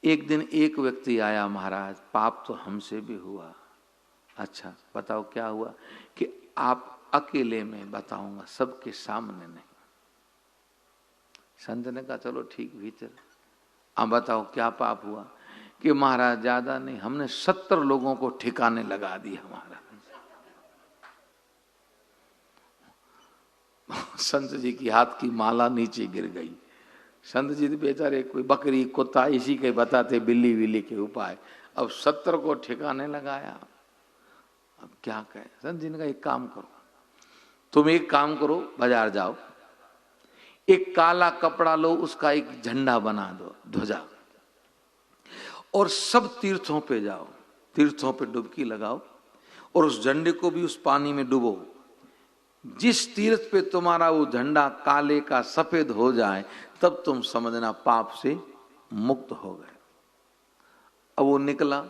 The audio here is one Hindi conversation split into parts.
एक दिन एक व्यक्ति आया, महाराज पाप तो हमसे भी हुआ। अच्छा बताओ क्या हुआ? कि आप अकेले में बताऊंगा, सबके सामने नहीं। संत ने कहा चलो ठीक भीतर। आप बताओ क्या पाप हुआ? कि महाराज ज्यादा नहीं, हमने 70 लोगों को ठिकाने लगा दिया महाराज। संत जी की हाथ की माला नीचे गिर गई। संत जी बेचारे कोई बकरी कुत्ता इसी के बताते, बिल्ली विल्ली के उपाय, अब 70 को ठिकाने लगाया। अब क्या कहे? संत जी ने कहा एक काम करो, तुम एक काम करो, बाजार जाओ, एक काला कपड़ा लो, उसका एक झंडा बना दो, ध्वजा, और सब तीर्थों पे जाओ, तीर्थों पे डुबकी लगाओ और उस झंडे को भी उस पानी में डुबो। जिस तीर्थ पे तुम्हारा वो झंडा काले का सफेद हो जाए तब तुम समझना पाप से मुक्त हो गए। अब वो निकला,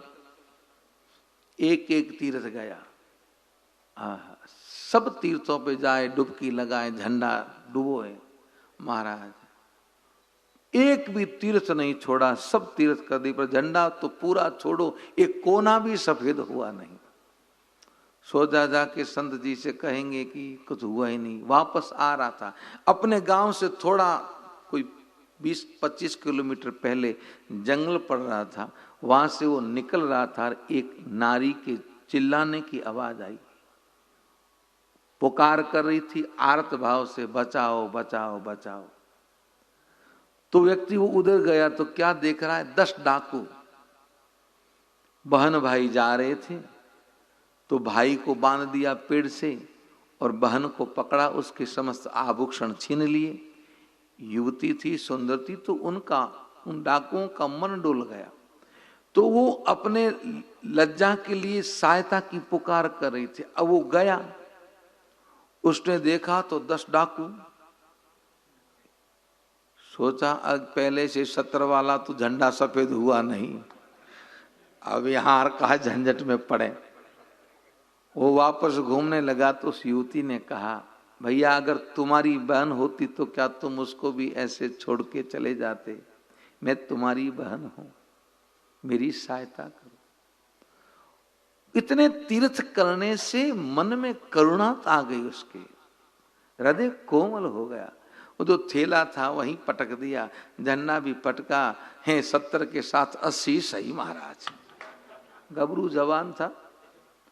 एक एक तीर्थ गया, सब तीर्थों पे जाए, डुबकी लगाए, झंडा डुबोए। महाराज एक भी तीर्थ नहीं छोड़ा, सब तीर्थ कर दी, पर झंडा तो पूरा छोड़ो, एक कोना भी सफेद हुआ नहीं। सोचा जाके संत जी से कहेंगे कि कुछ हुआ ही नहीं। वापस आ रहा था, अपने गांव से थोड़ा कोई 20-25 किलोमीटर पहले जंगल पड़ रहा था, वहां से वो निकल रहा था, एक नारी के चिल्लाने की आवाज आई, पुकार कर रही थी आर्त भाव से, बचाओ बचाओ बचाओ। तो व्यक्ति वो उधर गया तो क्या देख रहा है, 10 डाकू बहन भाई जा रहे थे, तो भाई को बांध दिया पेड़ से और बहन को पकड़ा, उसके समस्त आभूषण छीन लिए। युवती थी, सुंदर थी, तो उनका, उन डाकुओं का मन डोल गया। तो वो अपने लज्जा के लिए सहायता की पुकार कर रही थी। अब वो गया, उसने देखा तो 10 डाकू। सोचा अब पहले से 70 वाला तो झंडा सफेद हुआ नहीं, अब यहां कहा झंझट में पड़े। वो वापस घूमने लगा तो उस युवती ने कहा, भैया अगर तुम्हारी बहन होती तो क्या तुम उसको भी ऐसे छोड़ के चले जाते? मैं तुम्हारी बहन हूं, मेरी सहायता करो। इतने तीर्थ करने से मन में करुणा आ गई, उसके हृदय कोमल हो गया। वो जो थैला था वहीं पटक दिया, झंडा भी पटका है, 70 के साथ 80 सही महाराज। गबरू जवान था,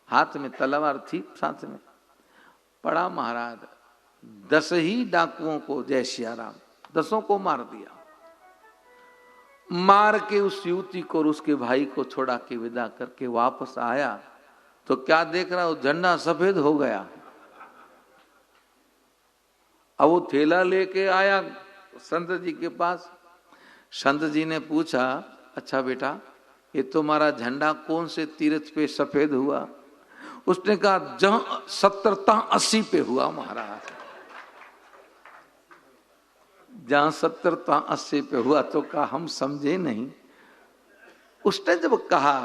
हाथ में तलवार थी, साथ में पड़ा महाराज। 10 ही डाकुओं को, जय सिया राम, 10 को मार दिया। मार के उस युवती को और उसके भाई को छोड़ा के विदा करके वापस आया तो क्या देख रहा, वो झंडा सफेद हो गया। अब वो थैला लेके आया संत जी के पास। संत जी ने पूछा, अच्छा बेटा ये तुम्हारा झंडा कौन से तीर्थ पे सफेद हुआ? उसने कहा जहां 70 तहां 80 पे हुआ महाराज। जहां 70 तहां 80 पे हुआ तो कहा हम समझे नहीं। उसने जब कहा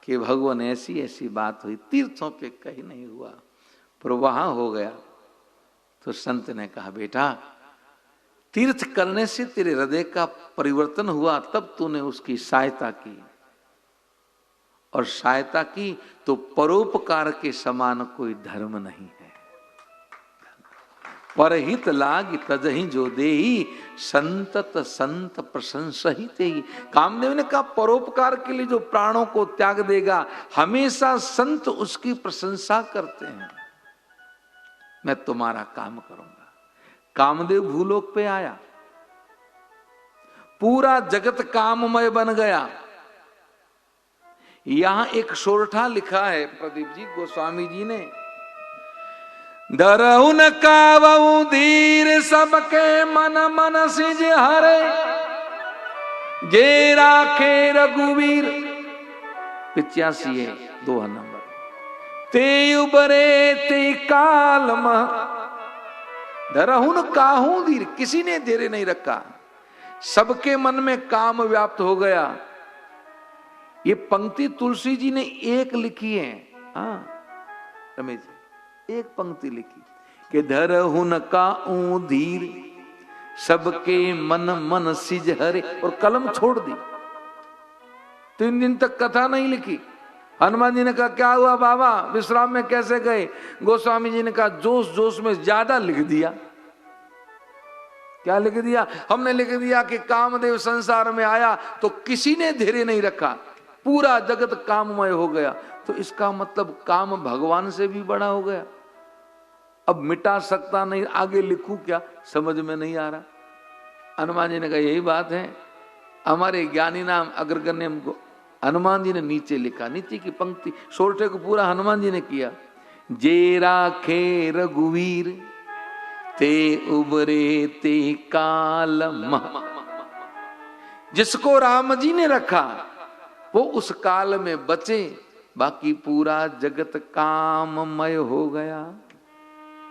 कि भगवान ऐसी ऐसी बात हुई, तीर्थों पे कहीं नहीं हुआ पर वहां हो गया, तो संत ने कहा बेटा तीर्थ करने से तेरे हृदय का परिवर्तन हुआ, तब तूने उसकी सहायता की, और सहायता की तो परोपकार के समान कोई धर्म नहीं है। परहित लाग तजहि जो देही, संतत संत प्रशंसित ही। कामदेव ने कहा परोपकार के लिए जो प्राणों को त्याग देगा, हमेशा संत उसकी प्रशंसा करते हैं। मैं तुम्हारा काम करूंगा। कामदेव भूलोक पे आया, पूरा जगत काममय बन गया। यहां एक सोरठा लिखा है प्रदीप जी गोस्वामी जी ने, डरऊ न कावऊ धीर सबके मन मन सिज हरे, जे राखे रघुवीर। 85 है 2 नंबर। ते उबरे ते काल मह, डरऊ न काहू धीर, किसी ने धैर्य नहीं रखा, सबके मन में काम व्याप्त हो गया। ये पंक्ति तुलसी जी ने एक लिखी है। हाँ रमेश जी, एक पंक्ति लिखी कि धरहु न काऊ धीर सबके मन मन सिज हरे, और कलम छोड़ दी। 3 दिन तक कथा नहीं लिखी। हनुमान जी ने कहा क्या हुआ बाबा, विश्राम में कैसे गए? गोस्वामी जी ने कहा जोश जोश में ज्यादा लिख दिया। क्या लिख दिया? हमने लिख दिया कि कामदेव संसार में आया तो किसी ने धैर्य नहीं रखा, पूरा जगत काममय हो गया। तो इसका मतलब काम भगवान से भी बड़ा हो गया। अब मिटा सकता नहीं, आगे लिखूं क्या, समझ में नहीं आ रहा। हनुमान जी ने कहा यही बात है। हमारे ज्ञानी नाम अग्रगण्य को हनुमान जी ने नीचे लिखा, नीचे की पंक्ति सोरठे को पूरा हनुमान जी ने किया। जे राखे रघुवीर ते उबरे ते काल मह। जिसको राम जी ने रखा वो उस काल में बचे, बाकी पूरा जगत काममय हो गया।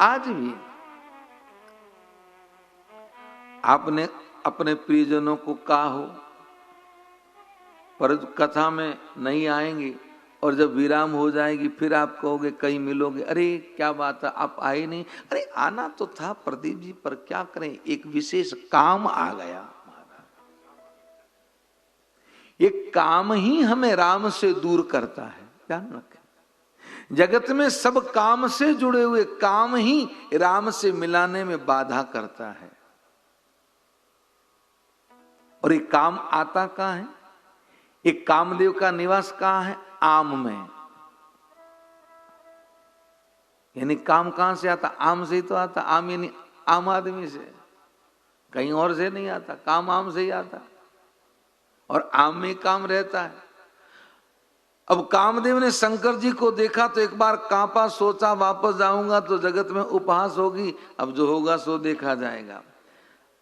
आज भी आपने अपने प्रियजनों को कहा हो, पर कथा में नहीं आएंगे और जब विराम हो जाएगी फिर आप कहोगे, कहीं मिलोगे, अरे क्या बात है आप आए नहीं। अरे आना तो था प्रदीप जी, पर क्या करें एक विशेष काम आ गया। ये काम ही हमें राम से दूर करता है, ध्यान रखें। जगत में सब काम से जुड़े हुए काम ही राम से मिलाने में बाधा करता है। और ये काम आता कहां है? एक कामदेव का निवास कहां है? आम में। यानी काम कहां से आता? आम से ही तो आता। आम यानी आम आदमी से, कहीं और से नहीं आता। काम आम से ही आता और आम में काम रहता है। अब कामदेव ने शंकर जी को देखा तो एक बार कांपा, सोचा वापस जाऊंगा तो जगत में उपहास होगी, अब जो होगा सो देखा जाएगा।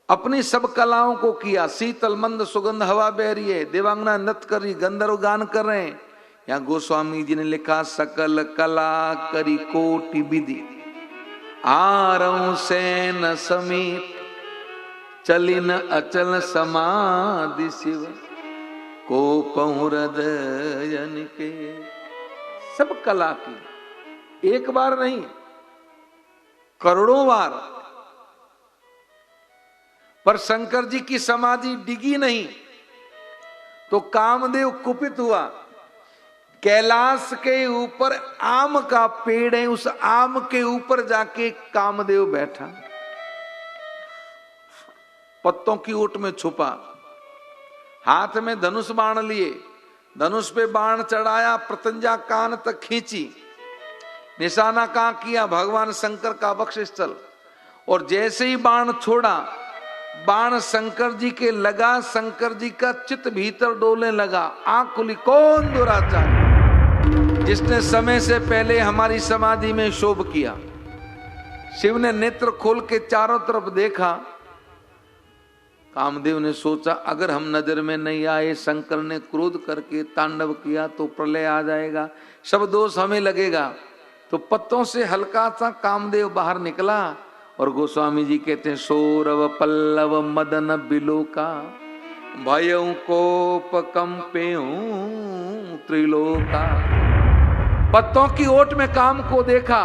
अपनी सब कलाओं को किया, शीतल मंद सुगंध हवा बह रही है, देवांगना नृत्य कर रही, गंधर्व गान कर रहे हैं। यहां गोस्वामी जी ने लिखा सकल कला करी कोटि विधि, आरऊ सेन समीप चलिन अचल समाधि शिव को पहुरदयन के। सब कला की, एक बार नहीं करोड़ों बार। पर शंकर जी की समाधि डिगी नहीं तो कामदेव कुपित हुआ। कैलाश के ऊपर आम का पेड़ है, उस आम के ऊपर जाके कामदेव बैठा, पत्तों की ओट में छुपा, हाथ में धनुष बाण लिए, धनुष पे बाण चढ़ाया, प्रत्यंजा कान तक खींची, निशाना कहां किया? भगवान शंकर का वक्षस्थल। और जैसे ही बाण छोड़ा, बाण शंकर जी के लगा, शंकर जी का चित्त भीतर डोलने लगा। आंख खुली, कौन दुराचारी जिसने समय से पहले हमारी समाधि में शोभ किया। शिव ने नेत्र खोल के चारों तरफ देखा। कामदेव ने सोचा अगर हम नजर में नहीं आए, शंकर ने क्रोध करके तांडव किया तो प्रलय आ जाएगा, सब दोष हमें लगेगा। तो पत्तों से हल्का सा कामदेव बाहर निकला और गोस्वामी जी कहते हैं सौरव पल्लव मदन बिलोका भयऊ कोप कंपेऊ त्रिलोका। पत्तों की ओट में काम को देखा,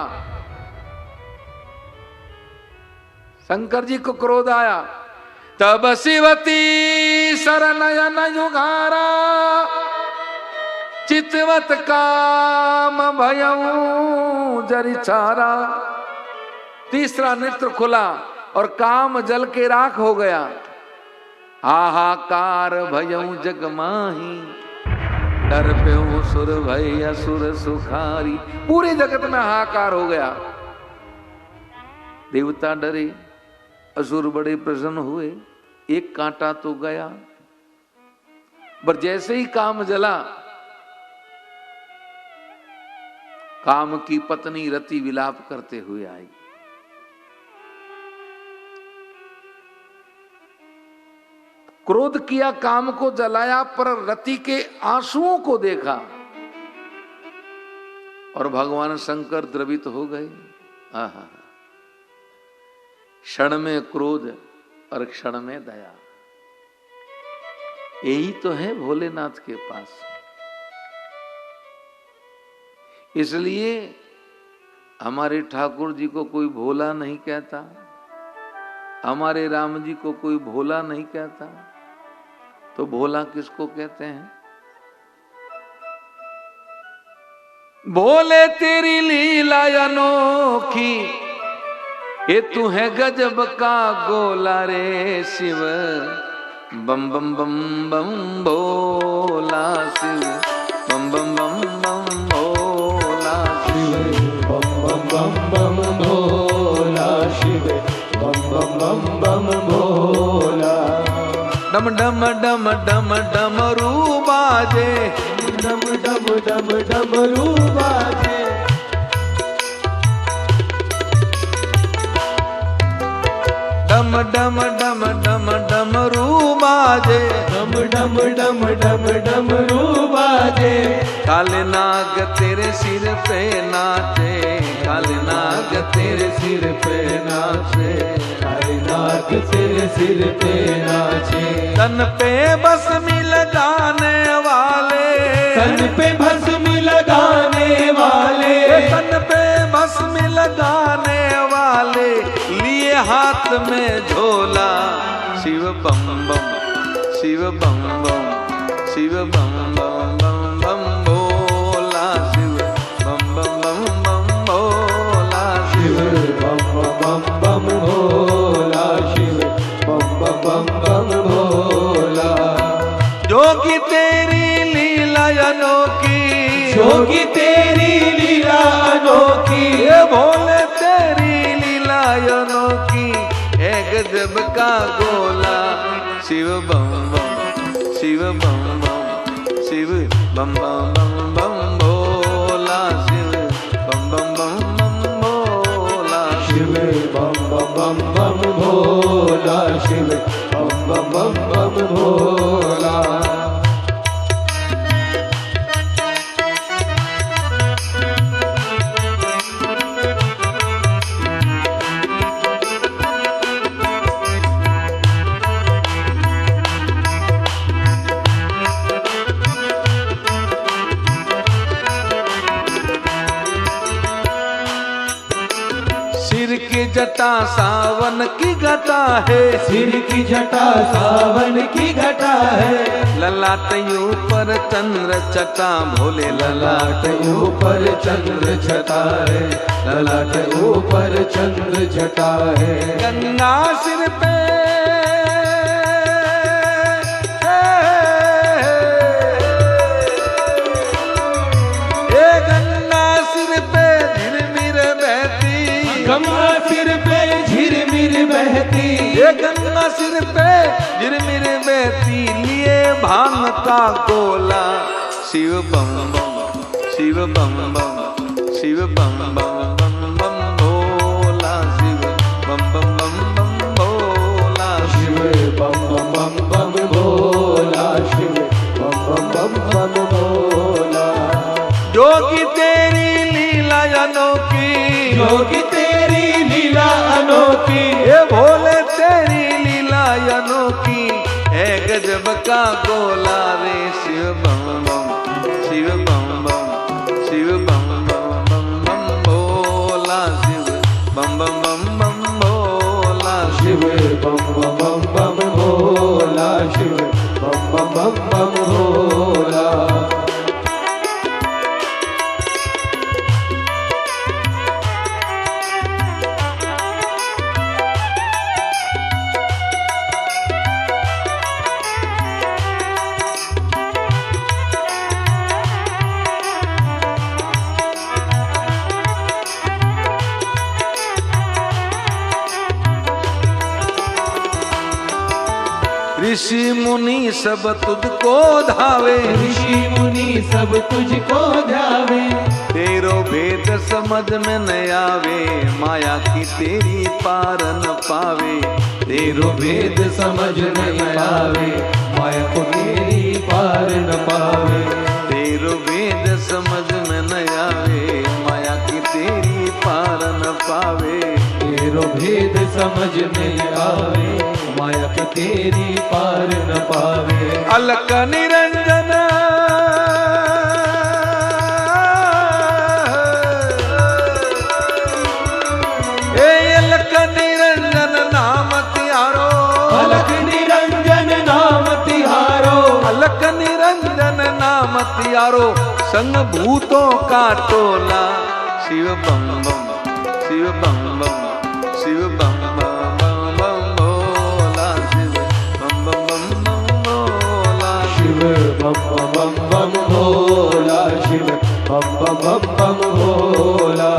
शंकर जी को क्रोध आया। तब शिवती शरणयन युगारा चितवत काम भयऊ जरिचारा। तीसरा नेत्र खुला और काम जल के राख हो गया। हाहाकार भयऊ जग माही डर पे सुर भय असुर सुखारी। पूरे जगत में हाहाकार हो गया। देवता डरे, असुर बड़े प्रसन्न हुए, एक कांटा तो गया। पर जैसे ही काम जला, काम की पत्नी रति विलाप करते हुए आई। क्रोध किया, काम को जलाया, पर रति के आंसुओं को देखा और भगवान शंकर द्रवित हो गए। आहा, क्षण में क्रोध और क्षण में दया, यही तो है भोलेनाथ के पास। इसलिए हमारे ठाकुर जी को कोई भोला नहीं कहता, हमारे राम जी को कोई भोला नहीं कहता, तो भोला किसको कहते हैं? बोले तेरी लीला अनोखी, ये तू है गजब का गोला रे शिव, बम बम बम बम भोला शिव, बम बम बम बम भोला शिव, बम बम बम बम भोला शिव, बम बम बम बम भोला। डम डम डम डम डमरू बाजे, डम डम डम डमरू बाजे, डम डम डम डम डमरू बाजे, डम डम डम डम डमरू बाजे। काले नाग तेरे सिर पे नाचे, काले नाग तेरे सिर पे नाचे, काले नाग तेरे सिर पे नाचे। तन पे भस्मी लगाने वाले, तन पे भस्मी लगाने वाले, तन पे भस्मी लगाने वाले, लिए हाथ में झोला, शिव बम बम, शिव बम बम, शिव बम बम बम बम भोला शिव, बम बम बम बम भोला शिव शिव, बम बम बम भोला शिव, बम बम बम भोला। जोगी तेरी लीला अनोखी, जोगी तेरी लीला अनोखी, ये भोले तेरी लीला अनोखी, है गजब का गोला, शिव बम बम, शिव बम बम, शिव बम बम बम बम भोला शिव, बम बम बम बम भोला शिव बम बम बम भोला शिव, बम बम बम भोला। सिर की जटा सावन की घटा है, सिर की जटा सावन की घटा है, ललाट ऊपर चंद्र चटा भोले ललाट ऊपर चंद्र छटा है, ललाट ऊपर चंद्र छटा है। गंगा सिर पे गंगा सिर पे झिरमिर बहती, गंगा सिर पे झिरमिर बहती, ये गंगा सिर पे झिरमिर बहती, लिए भांग का गोला, शिव बम बम, शिव बम बम, शिव बम बम बम बम भोला शिव, बम बम बम बम भोला शिव बम बम बम भोला शिव, बम बम बम भोला। जोगी तेरी लीला अनोखी, जोगी तेरी लीला अनोखी, ये भोले तेरी लीला अनोखी, है गजब का गोला रे शिव बम बम, शिव बम बम, शिव बम बम बम बम भोला शिव, बम बम बम बम भोला शिव बम बम बम भोला शिव, बम बम बम भोला। ऋषि मुनि सब तुझको धावे, ऋषि मुनि सब तुझको ध्यावे, तेरो भेद समझ में न आवे, माया की तेरी पार न पावे, तेरो भेद समझ नहीं आवे, माया को तेरी पार न पावे, तेरो भेद समझ में न आवे, माया की तेरी पार न पावे, तेरो भेद समझ नहीं आवे, माया को तेरी पार न पावे। अलक निरंजन अलक निरंजन नाम तिहारो, अलख निरंजन नाम तिहारो, अलक निरंजन भजन नाम तियारो, संग भूतों का टोला। शिव बम बम, शिव बम बम, शिव बम बम बम बम भोला, शिव बम बम बम बम भोला, शिव बम बम बम भोला, शिव बम बम बम भोला।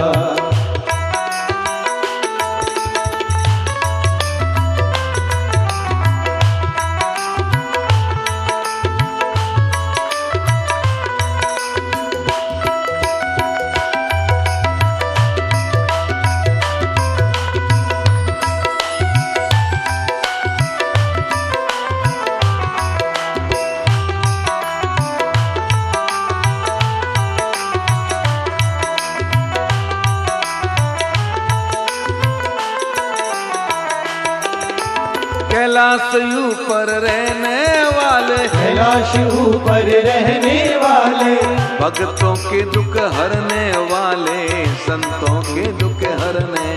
कैलाश ऊपर रहने वाले, कैलाश ऊपर रहने वाले, भक्तों के दुख हरने वाले, संतों के दुख हरने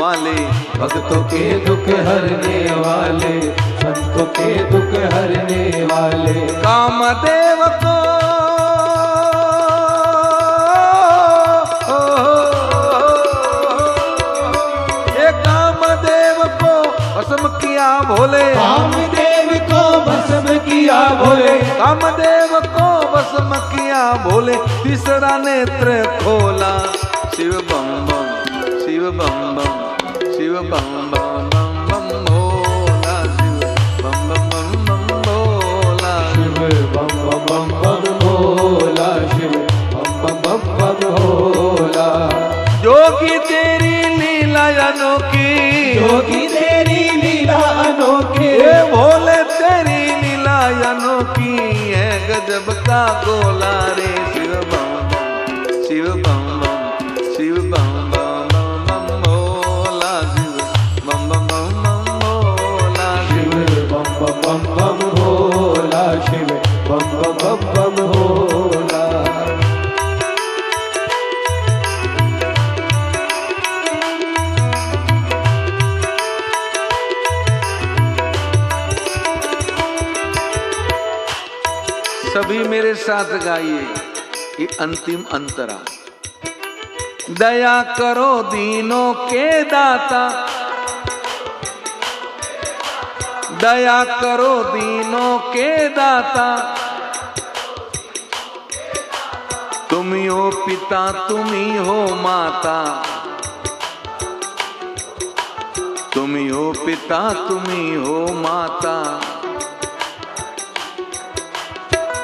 वाले, भक्तों के दुख हरने वाले, संतों के दुख हरने वाले। कामदेव को ये कामदेव को भस्म किया भोले, कामदेव को भस्म किया भोले, कामदेव को भस्म किया भोले, तीसरा नेत्र खोला। शिव बम बम, शिव बम बम, शिव बम बम बम बम भोला, शिव बम बम बम बम भोला, शिव बम बम बम भोला, शिव बम बम बम भोला। जोगी तेरी लीला अनोखी, जोगी तेरी लीला अनोखी, ये भोले तेरी लीला अनोखी है, गजब का गोला रे। शिव बम बम, शिव बम बम, शिव बम बम बम बम भोला, शिव बम बम बम बम भोला, शिव बम बम बम भोला, शिव बम बम बम भोला। सभी मेरे साथ गाइए ये अंतिम अंतरा। दया करो दीनों के दाता, दया करो दीनों के दाता, तुम ही हो पिता तुम ही हो माता, तुम ही हो पिता तुम ही हो माता।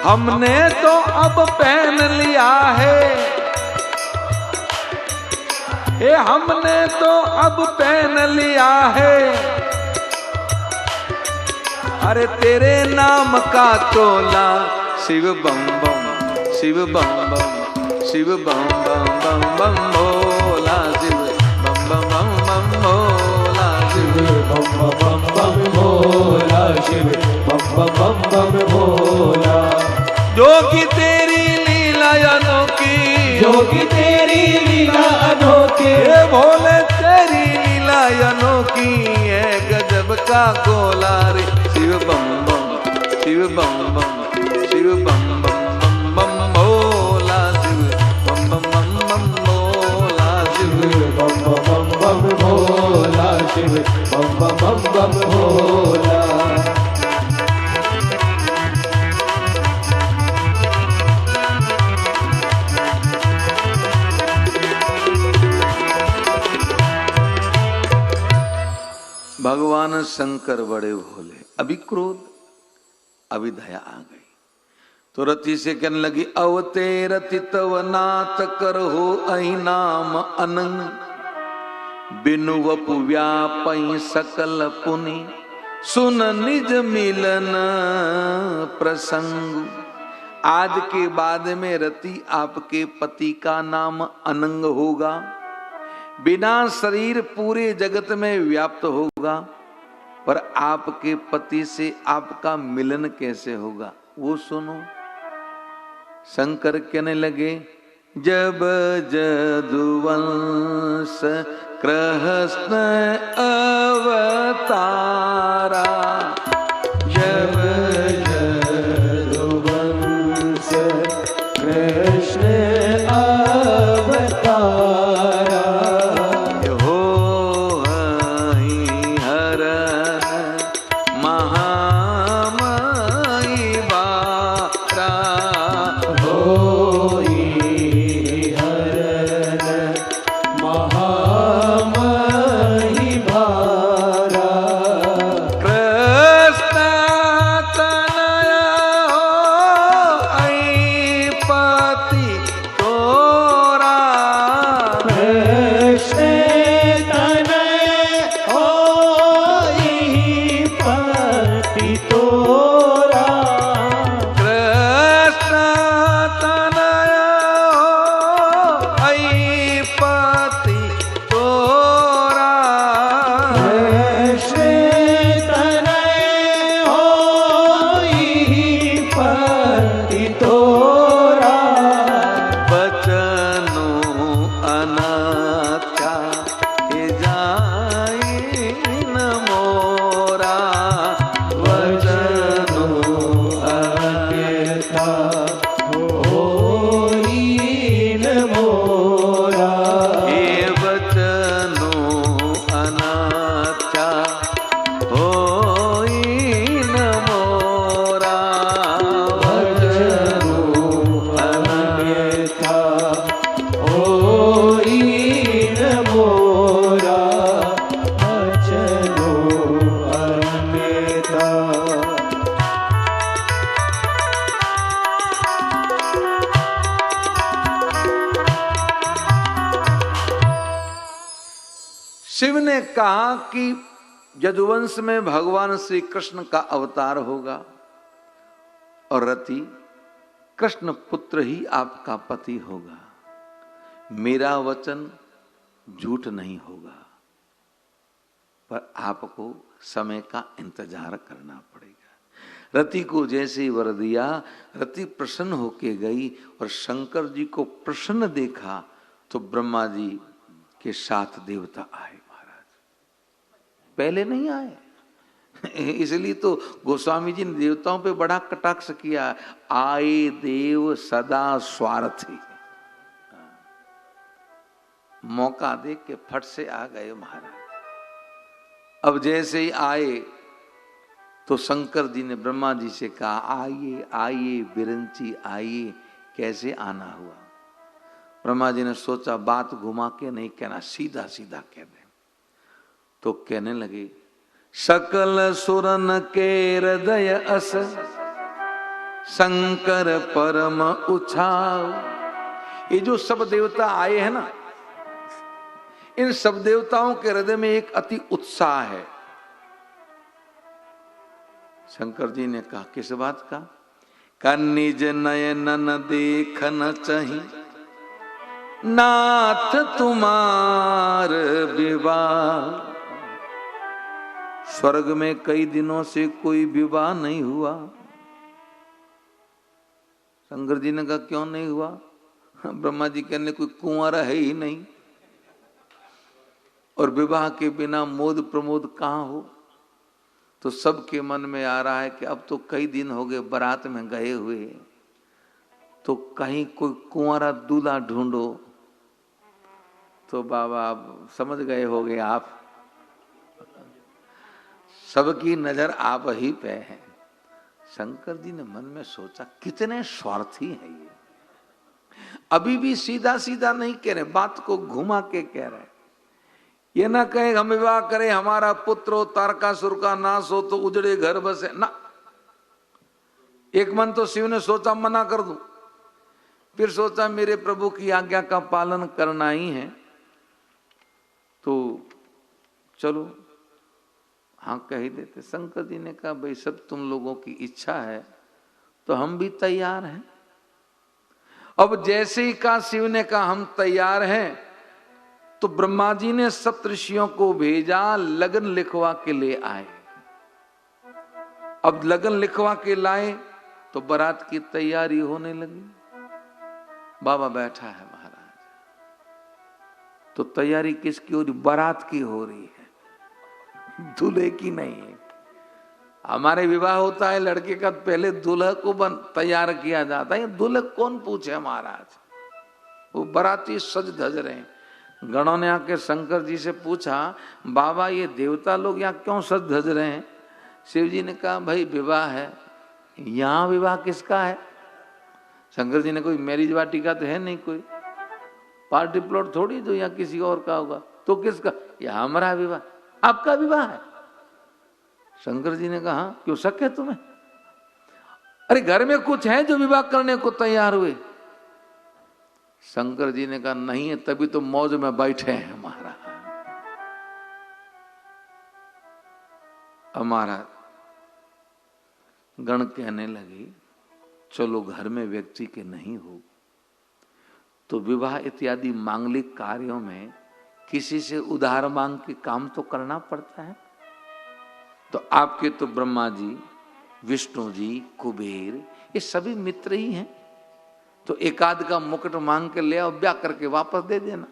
हमने तो अब पहन लिया है, ये हमने तो अब पहन लिया है, अरे तेरे नाम का चोला। शिव बम बम, शिव बम बम, शिव बम बम बम बम भोला, शिव बम बम बम बम भोला, शिव बम बम बम भोला, शिव बम बम बम भोला। जोगी तेरी लीला अनोखी, जोगी तेरी लीला अनोखी, ये भोले तेरी लीला अनोखी है, गजब का गोला रे। शिव बम बम, शिव बम बम, शिव बम बम बम बम भोला, शिव बम बम बम बम भोला, शिव बम बम बम भोला, शिव बम बम बम भोला। भगवान शंकर बड़े भोले, अभी क्रोध अभी दया आ गई तो रति से कहने लगी, अवते रति तव नाथ कर हो अहि नाम अनंग, बिनु वपु व्यापई सकल पुनि, सुन निज मिलन प्रसंग। आज के बाद में रति आपके पति का नाम अनंग होगा, बिना शरीर पूरे जगत में व्याप्त होगा, पर आपके पति से आपका मिलन कैसे होगा वो सुनो। शंकर कहने लगे, जब जदुवंश कृष्ण अवतारा, जब जदुवंश कृष्ण अवतारा हो हरण महामयी बारा होई हरण महामयी भारा कृष्ण तनय हो पति तोरा कृष्ण तनय होई पति तोरा कृष्ण तनय हो पति तोरा कृष्ण तनय होई पति तोरा बचनो अनाथा के जाई न मोरा वचनो अन्यथा होई न मोरा हे बचनो अनाथा होई न मोरा वचनो अन्यथा होई न मोरा वचनो अन्यथा शिव ने कहा कि यदुवंश में भगवान श्री कृष्ण का अवतार होगा और रति कृष्ण पुत्र ही आपका पति होगा। मेरा वचन झूठ नहीं होगा, पर आपको समय का इंतजार करना पड़ेगा। रति को जैसे ही वर दिया, रति प्रसन्न होके गई और शंकर जी को प्रसन्न देखा तो ब्रह्मा जी के 7 देवता आए। महाराज पहले नहीं आए, इसलिए तो गोस्वामी जी ने देवताओं पे बड़ा कटाक्ष किया। आए देव सदा स्वार्थी, मौका देख के फट से आ गए महाराज। अब जैसे ही आए तो शंकर जी ने ब्रह्मा जी से कहा, आइए आइए बिरंची आइए, कैसे आना हुआ। ब्रह्मा जी ने सोचा बात घुमा के नहीं कहना, सीधा सीधा कह दें। तो कहने लगे, सकल सुरन के हृदय अस शंकर परम उछाव। ये जो सब देवता आए हैं ना, इन सब देवताओं के हृदय में एक अति उत्साह है। शंकर जी ने कहा, किस बात का? का निज नयनन देखन चाहि नाथ तुम्हार विवाह। स्वर्ग में कई दिनों से कोई विवाह नहीं हुआ। शंकर जी ने कहा, क्यों नहीं हुआ? ब्रह्मा जी कहने, कोई कुंवारा है ही नहीं, और विवाह के बिना मोद प्रमोद कहाँ हो। तो सबके मन में आ रहा है कि अब तो कई दिन हो गए बारात में गए हुए, तो कहीं कोई कुंवारा दूल्हा ढूंढो। तो बाबा आप समझ गए होगे, आप सबकी नजर आप ही पे है। शंकर जी ने मन में सोचा, कितने स्वार्थी हैं ये, अभी भी सीधा सीधा नहीं कह रहे, बात को घुमा के कह रहे। ये ना कहे हम विवाह करें, हमारा पुत्र हो, तारकासुर का नाश हो, तो उजड़े घर बसे ना। एक मन तो शिव ने सोचा मना कर दूं, फिर सोचा मेरे प्रभु की आज्ञा का पालन करना ही है, तो चलो हाँ कह ही देते। शंकर जी ने कहा, भाई सब तुम लोगों की इच्छा है तो हम भी तैयार हैं। अब जैसे ही कहा शिव ने कहा हम तैयार हैं, तो ब्रह्मा जी ने सप्तऋषियों को भेजा, लगन लिखवा के ले आए। अब लगन लिखवा के लाए तो बारात की तैयारी होने लगी। बाबा बैठा है महाराज, तो तैयारी किसकी हो रही? बारात की हो रही है, दूल्हे की नहीं है। हमारे विवाह होता है लड़के का, पहले दूल्हा को तैयार किया जाता है। दूल्हे कौन पूछे महाराज, वो बाराती सज धज रहे हैं। गणों ने आके शंकर जी से पूछा, बाबा ये देवता लोग यहाँ क्यों सज धज रहे हैं? शिव जी ने कहा, भाई विवाह है। यहाँ विवाह किसका है? शंकर जी ने, कोई मैरिज वाटिका तो है नहीं, कोई पार्टी प्लॉट थोड़ी जो यहाँ किसी और का होगा, तो किसका? यह हमारा विवाह। आपका विवाह है? शंकर जी ने कहा, हाँ, क्यों शक है तुम्हें? अरे घर में कुछ है जो विवाह करने को तैयार हुए? शंकर जी ने कहा, नहीं है, तभी तो मौज में बैठे हैं महाराज। हमारा गण कहने लगे, चलो घर में व्यक्ति के नहीं हो तो विवाह इत्यादि मांगलिक कार्यों में किसी से उधार मांग के काम तो करना पड़ता है। तो आपके तो ब्रह्मा जी, विष्णु जी, कुबेर, ये सभी मित्र ही हैं, तो एकाध का मुकुट मांग के ले आओ, ब्याह करके वापस दे देना।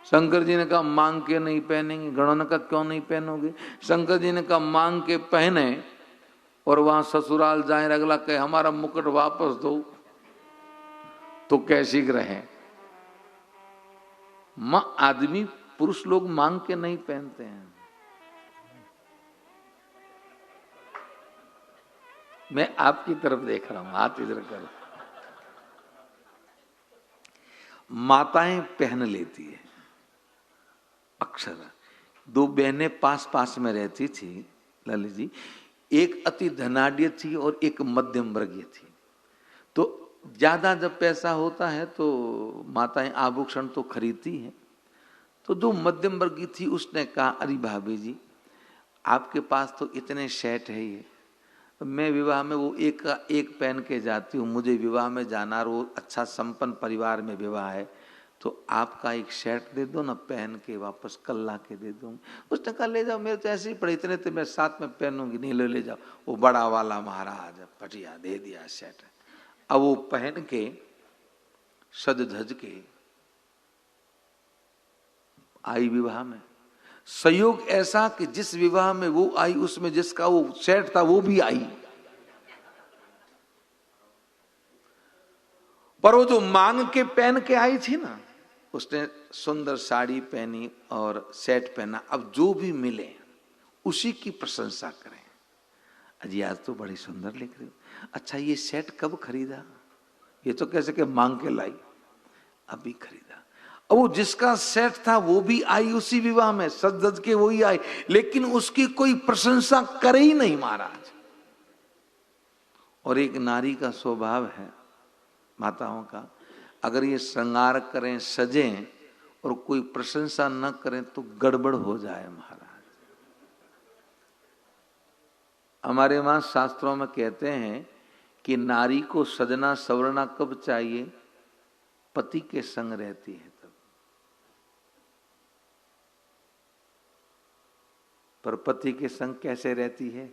शंकर जी ने कहा, मांग के नहीं पहनेंगे। गणों ने कहा, क्यों नहीं पहनोगे? शंकर जी ने कहा, मांग के पहने और वहां ससुराल जाए, अगला कहे हमारा मुकुट वापस दो, तो कैसी रहे? आदमी, पुरुष लोग मांग के नहीं पहनते हैं। मैं आपकी तरफ देख रहा हूं, हाथ इधर करो। माताएं पहन लेती है अक्सर। दो बहनें पास पास में रहती थी ललित जी, एक अति धनाढ्य थी और एक मध्यम वर्गीय थी। तो ज्यादा जब पैसा होता है तो माताएं आभूषण तो खरीदती हैं। तो जो मध्यम वर्गीय थी उसने कहा, अरे भाभी जी आपके पास तो इतने सेट है, ये मैं विवाह में वो एक का एक पहन के जाती हूँ, मुझे विवाह में जाना और वो अच्छा संपन्न परिवार में विवाह है, तो आपका एक सेट दे दो ना, पहन के वापस कल ला के दे दूंगी। उसने कहा, ले जाओ, मेरे तो ऐसे ही पड़े, इतने तो मैं साथ में पहनूंगी। नहीं, ले जाओ। वो बड़ा वाला महाराज पटिया दे दिया सेट। अब वो पहन के सज धज के आई विवाह में। संयोग ऐसा कि जिस विवाह में वो आई उसमें जिसका वो सेट था वो भी आई, पर वो जो मांग के पहन के आई थी ना, उसने सुंदर साड़ी पहनी और सेट पहना। अब जो भी मिले उसी की प्रशंसा करें। अजी आज तो बड़ी सुंदर लिख रही हो, अच्छा ये सेट कब खरीदा? ये तो कैसे कि मांग के लाई, अभी खरीदा। अब वो जिसका सेट था वो भी आई उसी विवाह में, सज धज के वही आई, लेकिन उसकी कोई प्रशंसा करे ही नहीं महाराज। और एक नारी का स्वभाव है, माताओं का, अगर ये श्रृंगार करें, सजें और कोई प्रशंसा न करें तो गड़बड़ हो जाए महाराज। हमारे वहां शास्त्रों में कहते हैं कि नारी को सजना सवरना कब चाहिए? पति के संग रहती है तब। पर पति के संग कैसे रहती है?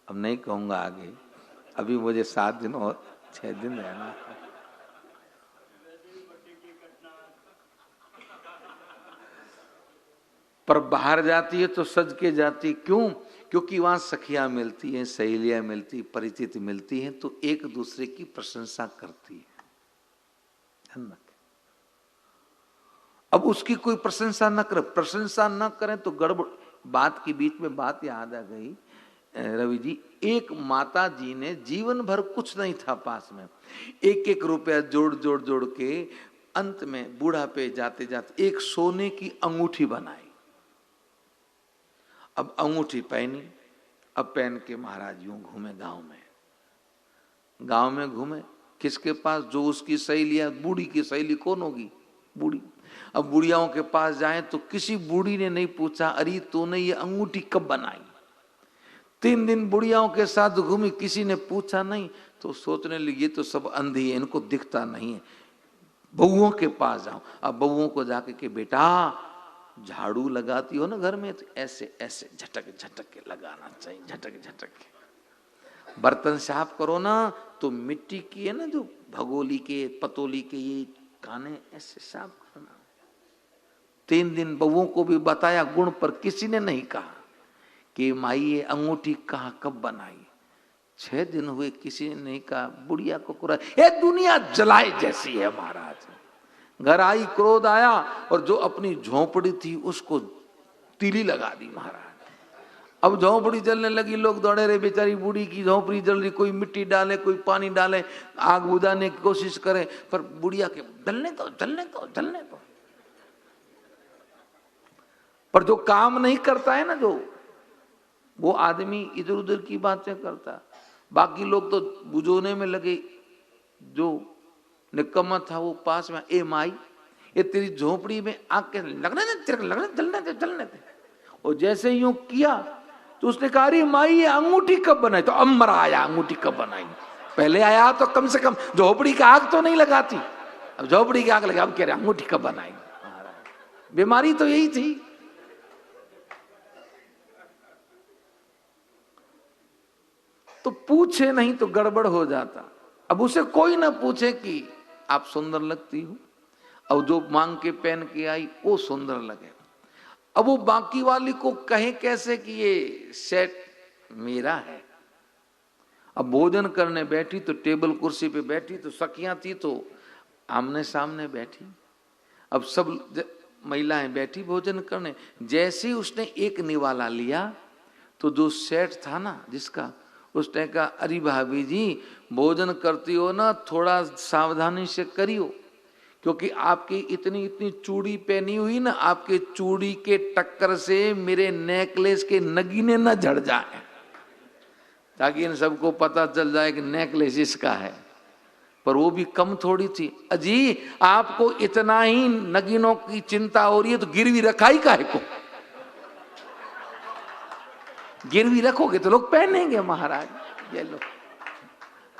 अब नहीं कहूंगा आगे, अभी मुझे 7 दिन और 6 दिन रहना। पर बाहर जाती है तो सज के जाती। क्यों? क्योंकि वहां सखियां मिलती हैं, सहेलियां मिलती, परिचित मिलती हैं, तो एक दूसरे की प्रशंसा करती है। अब उसकी कोई प्रशंसा न करे, प्रशंसा न करें तो गड़बड़। बात के बीच में बात याद आ गई रवि जी, एक माता जी ने जीवन भर कुछ नहीं था पास में, 1-1 रुपया जोड़ के अंत में बूढ़ापे जाते जाते एक सोने की अंगूठी बनाई। अब अंगूठी पहनी, अब पहन के महाराज यूं घूमे गांव में घूमे, किसके पास? जो उसकी सहेली है, बूढ़ी की सहेली कौन होगी? बूढ़ी। अब बुढ़ियाओं के पास जाए तो किसी बूढ़ी ने नहीं पूछा, अरे तूने ये अंगूठी कब बनाई? 3 दिन बुढ़ियाओं के साथ घूमी, किसी ने पूछा नहीं। तो सोचने लगी ये तो सब अंधी है, इनको दिखता नहीं है, बहुओं के पास जाऊं। अब बहुओं को जाके के बेटा झाड़ू लगाती हो ना घर में, तो ऐसे ऐसे झटक के लगाना चाहिए, झटक के। बर्तन साफ करो ना तो मिट्टी की है ना, जो भगोली के पतोली के ये काने ऐसे साफ करना। 3 दिन बहुओं को भी बताया गुण, पर किसी ने नहीं कहा कि माई ये अंगूठी कहाँ कब बनाई। 6 दिन हुए, किसी ने नहीं कहा। बुढ़िया को कुरा, ये दुनिया जलाए जैसी है महाराज। घर आई, क्रोध आया और जो अपनी झोंपड़ी थी उसको तीली लगा दी महाराज। अब झोंपड़ी जलने लगी, लोग दौड़े रहे, बेचारी बूढ़ी की झोंपड़ी जल रही, कोई मिट्टी डाले, कोई पानी डाले, आग बुझाने की कोशिश करे, पर बुढ़िया के जलने दो जलने दो जलने दो। पर जो काम नहीं करता है ना, जो वो आदमी इधर उधर की बातें करता, बाकी लोग तो बुझोने में लगे। जो निकम्मा था वो पास में, ए माई ये तेरी झोपड़ी में आग के लगने दे, तेरे लगने जलने दे जलने दे। और जैसे यूं किया तो उसने कहा अरे माई ये अंगूठी कब बनाई? तो अमर आया, अंगूठी कब बनाई? पहले आया तो कम से कम झोपड़ी की आग तो नहीं लगाती, अब झोपड़ी की आग लगा, अब कह रहे अंगूठी कब बनाई? बीमारी तो यही थी। तो पूछे नहीं तो गड़बड़ हो जाता। अब उसे कोई ना पूछे कि आप सुंदर लगती हो, अब जो मांग के पहन के आई वो सुंदर लगे। अब वो बाकी वाली को कहे कैसे कि ये सेट मेरा है। अब भोजन करने बैठी तो टेबल कुर्सी पे बैठी, तो सखियां थी तो आमने सामने बैठी। अब सब महिलाएं बैठी भोजन करने। जैसे ही उसने एक निवाला लिया तो जो सेट था ना जिसका, उसने कहा अरे भाभी जी भोजन करती हो ना, थोड़ा सावधानी से करियो, क्योंकि आपकी इतनी इतनी चूड़ी पहनी हुई ना, आपके चूड़ी के टक्कर से मेरे नेकलेस के नगीने न झड़ जाए, ताकि इन सबको पता चल जाए कि नेकलेस इसका है। पर वो भी कम थोड़ी थी। अजी आपको इतना ही नगीनों की चिंता हो रही है तो गिरवी रखा ही काहे को? गिरवी रखोगे तो लोग पहनेंगे महाराज। ये लो,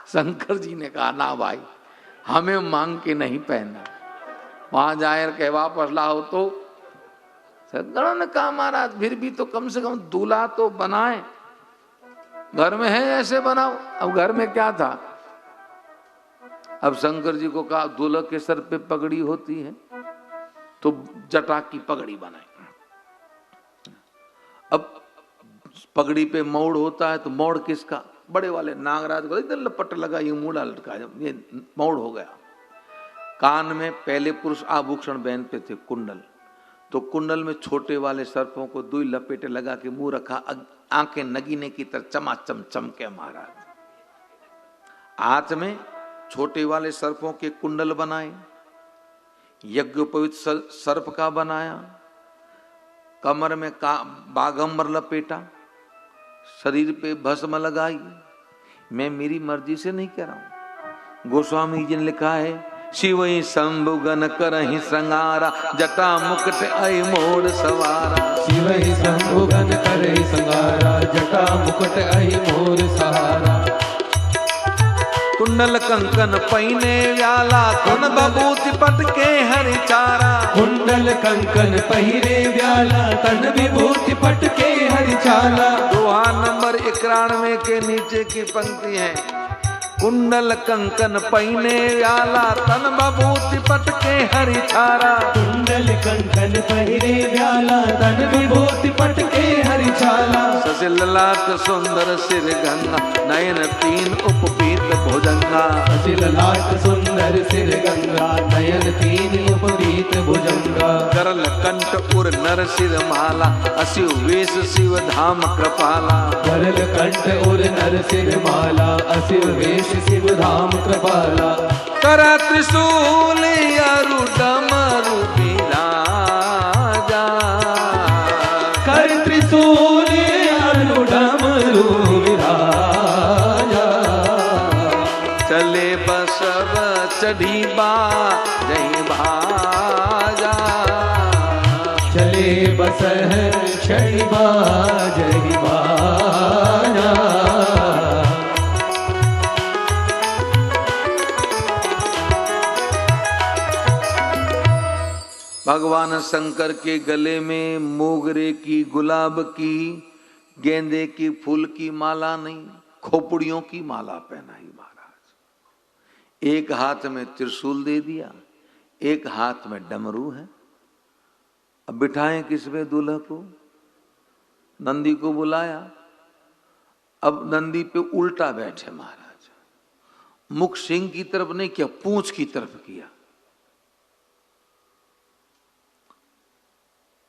शंकर जी ने कहा ना भाई, हमें मांग के नहीं पहनना। वहां जाए के वापस लाओ तो शंकरों ने कहा महाराज फिर भी तो कम से कम दूल्हा तो बनाए, घर में है ऐसे बनाओ। अब घर में क्या था? अब शंकर जी को कहा दूल्हा के सर पे पगड़ी होती है तो जटा की पगड़ी बनाए। अब पगड़ी पे मोड़ होता है तो मोड़ किसका? बड़े वाले नागराज को इधर लपट लगा, ये मूड़ा लटका, ये मोड़ हो गया। कान में पहले पुरुष आभूषण पहनते थे कुंडल, तो कुंडल में छोटे वाले सर्पों को 2 लपेटे लगा के मुंह रखा, आंखें नगीने की तरह चमाचम चमके महाराज। हाथ में छोटे वाले सर्पों के कुंडल बनाए, यज्ञोपवीत सर्प का बनाया, कमर में बागंबर लपेटा, शरीर पे भस्म लगाई। मैं मेरी मर्जी से नहीं कह रहा हूं, गोस्वामी जी ने लिखा है शिव ही शंभु गन करहि श्रृंगारा, जटा मुकुट आई मोड़ सवारा। शिव ही शंभु गन करहि श्रृंगारा, जटा मुकुट आई मोड़ सहारा। कुंडल कंकन पहिने व्याला, तन बबूति पटके हरि चारा। कुंडल कंकन पहिरे व्याला, तन विभूति पटके हरि चाला। दोहा नंबर 91 के नीचे की पंक्ति है। कुंडल कंकन पहिने व्याला, तन बबूति पटके हरि चारा। कुंडल कंकन पहिरे व्याला, तन विभूति पटके हरि चाला। ससिल लाट सुंदर सिर गंगा, नयन 3 उपपीत भुजंगा। ससिल लाट सुंदर सिर गंगा, नयन 3 उपपीत भुजंगा। करल कंठ उर नर सिर माला, असिव वेश शिव धाम कृपाला। करल कंठ उर नर सिर माला, असिव वेश शिव धाम कृपाला। कर त्रिशूल अरु डमरु विराजा, कर त्रिशूल अरु डमरु विराजा। चले बसव चढ़ी जय भाजा। चले बसह चढ़ी जय बाजा। भगवान शंकर के गले में मोगरे की, गुलाब की, गेंदे की फूल की माला नहीं, खोपड़ियों की माला पहनाई महाराज। एक हाथ में त्रिशूल दे दिया, एक हाथ में डमरू है अब बिठाएं किस पे दूल्हा को? नंदी को बुलाया। अब नंदी पे उल्टा बैठे महाराज, मुख सिंह की तरफ नहीं किया, पूंछ की तरफ किया।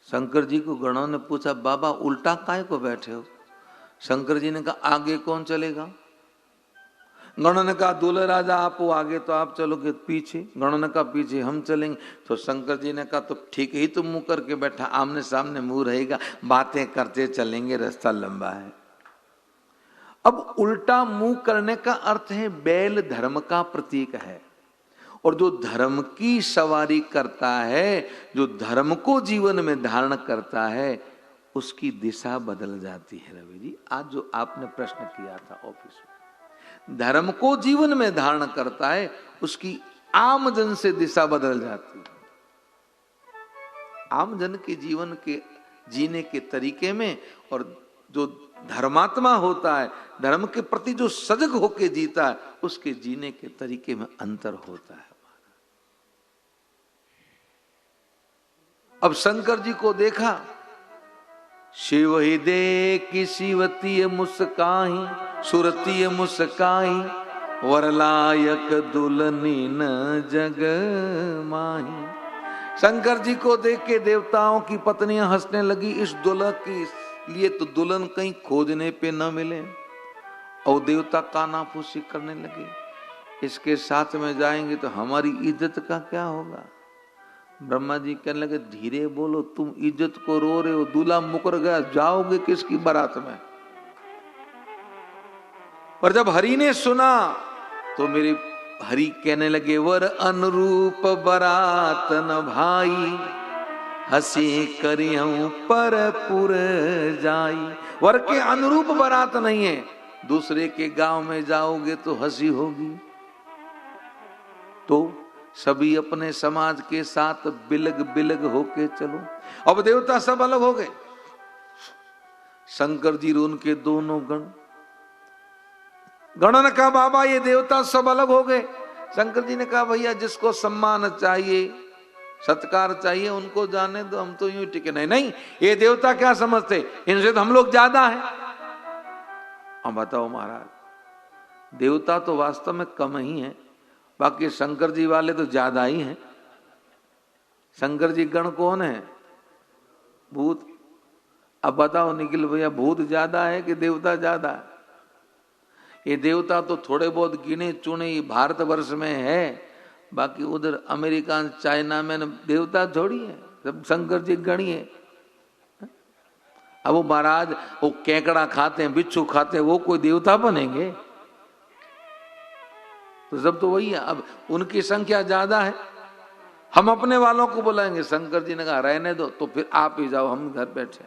शंकर जी को गणों ने पूछा, बाबा उल्टा काहे को बैठे हो? शंकर जी ने कहा, आगे कौन चलेगा? गणों ने कहा, दूल्हे राजा आप हो आगे तो आप चलोगे, पीछे? गणों ने कहा, पीछे हम चलेंगे। तो शंकर जी ने कहा, तो ठीक ही तुम मुंह करके बैठा, आमने सामने मुंह रहेगा, बातें करते चलेंगे, रास्ता लंबा है। अब उल्टा मुंह करने का अर्थ है बैल धर्म का प्रतीक है, और जो धर्म की सवारी करता है, जो धर्म को जीवन में धारण करता है, उसकी दिशा बदल जाती है। रवि जी, आज जो आपने प्रश्न किया था ऑफिस में, धर्म को जीवन में धारण करता है, उसकी आम जन से दिशा बदल जाती है। आम जन के जीवन के जीने के तरीके में और जो धर्मात्मा होता है, धर्म के प्रति जो सजग होके जीता है, उसके जीने के तरीके में अंतर होता है। अब शंकर जी को देखा, शिव ही दे कि शिवतीय मुस्काही, सुरतीय मुस्काही, वरलायक दुल्हनी न जग माही। शंकर जी को देख के देवताओं की पत्नियां हंसने लगी, इस दुल्हा के लिए तो दुल्हन कहीं खोजने पे न मिले। और देवता कानाफूसी करने लगे, इसके साथ में जाएंगे तो हमारी इज्जत का क्या होगा? ब्रह्मा जी कहने लगे, धीरे बोलो, तुम इज्जत को रो रहे हो, दूल्हा मुकर गया, जाओगे किसकी बारात में? पर जब हरि ने सुना तो मेरे हरि कहने लगे, वर अनुरूप बरात न भाई, हंसी करियऊं पर पुर जाई। वर के अनुरूप बारात नहीं है, दूसरे के गांव में जाओगे तो हंसी होगी। तो सभी अपने समाज के साथ बिलग बिलग होके चलो। अब देवता सब अलग हो गए, शंकर जी उनके दोनों गणों ने कहा, बाबा ये देवता सब अलग हो गए। शंकर जी ने कहा, भैया जिसको सम्मान चाहिए, सत्कार चाहिए, उनको जाने दो, हम तो यूं टिके। नहीं, ये देवता क्या समझते, इनसे तो हम लोग ज्यादा है। अब बताओ महाराज, देवता तो वास्तव में कम ही है, बाकी शंकर जी वाले तो ज्यादा ही हैं। शंकर जी गण कौन है? भूत। अब बताओ निखिल भैया, भूत ज्यादा है कि देवता ज्यादा है? ये देवता तो थोड़े बहुत गिने चुने भारतवर्ष में है, बाकी उधर अमेरिका चाइना में देवता थोड़ी है, सब शंकर जी गणी है। अब वो महाराज वो केकड़ा खाते हैं, बिच्छू खाते हैं, वो कोई देवता बनेंगे? तो सब तो वही है। अब उनकी संख्या ज्यादा है, हम अपने वालों को बुलाएंगे। शंकर जी ने कहा, रहने दो, तो फिर आप ही जाओ, हम घर बैठे।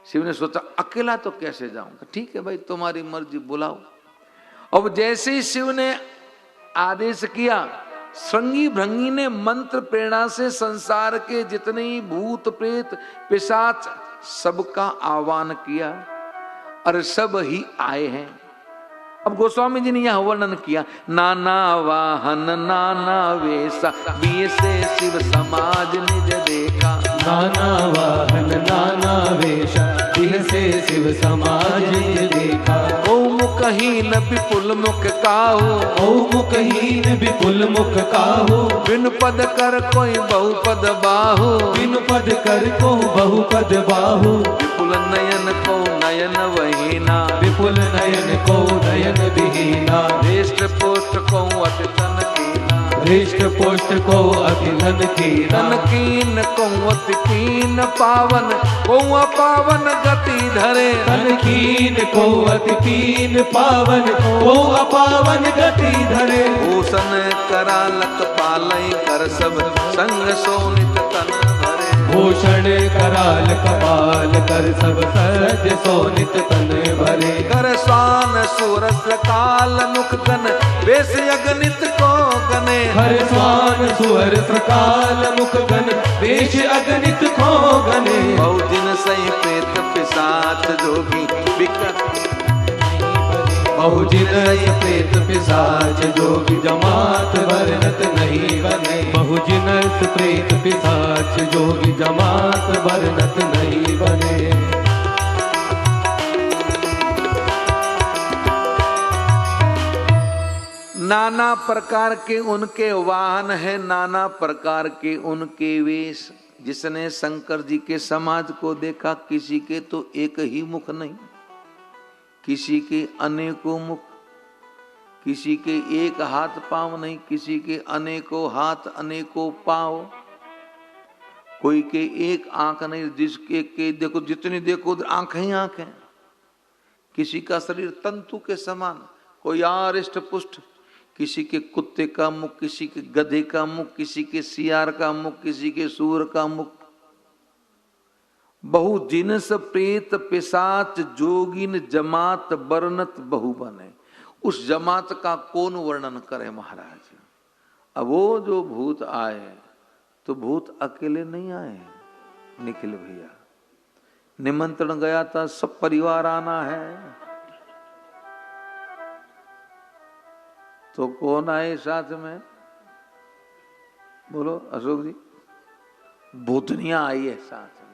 शिव ने सोचा, अकेला तो कैसे जाऊंगा? ठीक है भाई, तुम्हारी मर्जी, बुलाओ। अब जैसे ही शिव ने आदेश किया, श्रृंगी भृंगी ने मंत्र प्रेरणा से संसार के जितने ही भूत प्रेत पिशाच सबका आह्वान किया, और सब ही आए हैं। अब गोस्वामी जी ने यह वर्णन किया, नाना वाहन नाना वेशा, बीए से शिव समाज निज देखा। नाना वाहन नाना वेशा, बीए से शिव समाज निज देखा। ओ मुखहीन विपुल मुख काहू, ओ मुखहीन विपुल मुख काहू। बिन पद कर कोई बहुपद बाहू, बिन पद कर को बहुपद बाहू। विपुल नयन को नयन वहीना, विपुल नयन को नयन विहीना। हृष्ट पुष्ट को अति तन कीना, हृष्ट पुष्ट को अति धन कीना। तन कीन को अति कीन पावन, को पावन गति धरे। तन कीन को अति कीन पावन, को अपावन गति धरे। भूषण करालक पालय कर सब संग सोनित तन भरे। भूषण कराल कपाल कर सब सज सोनित तन भरे। कर स्वान सुरस काल मुख गन, वेश अगणित को गने। हर स्वान सुअर सकाल मुख गन, वेश अगणित को गने। बहुदिन सही प्रेत पिशाच जोगी विकट, बहु जिनस प्रेत पिशाच जोगी जमात वर्णत नहीं बने। बहु जिनस प्रेत पिशाच जोगी जमात वर्णत नहीं बने। नाना प्रकार के उनके वाहन है, नाना प्रकार के उनके वेश। जिसने शंकर जी के समाज को देखा, किसी के तो एक ही मुख नहीं, किसी के अनेकों मुख, किसी के एक हाथ पांव नहीं, किसी के अनेकों हाथ अनेकों पांव, कोई के एक आंख नहीं, जिसके के देखो जितनी देखो उधर आंखें ही आंखें। किसी का शरीर तंतु के समान, कोई आरिष्ट पुष्ट, किसी के कुत्ते का मुख, किसी के गधे का मुख, किसी के सियार का मुख, किसी के सूर का मुख। बहु जिनस प्रेत पिशाच जोगिन जमात बरनत बहु बने। उस जमात का कौन वर्णन करे महाराज। अब वो जो भूत आए तो भूत अकेले नहीं आए, निखिल भैया निमंत्रण गया था, सब परिवार आना है। तो कौन आए साथ में, बोलो अशोक जी। भूतनिया आई है साथ में।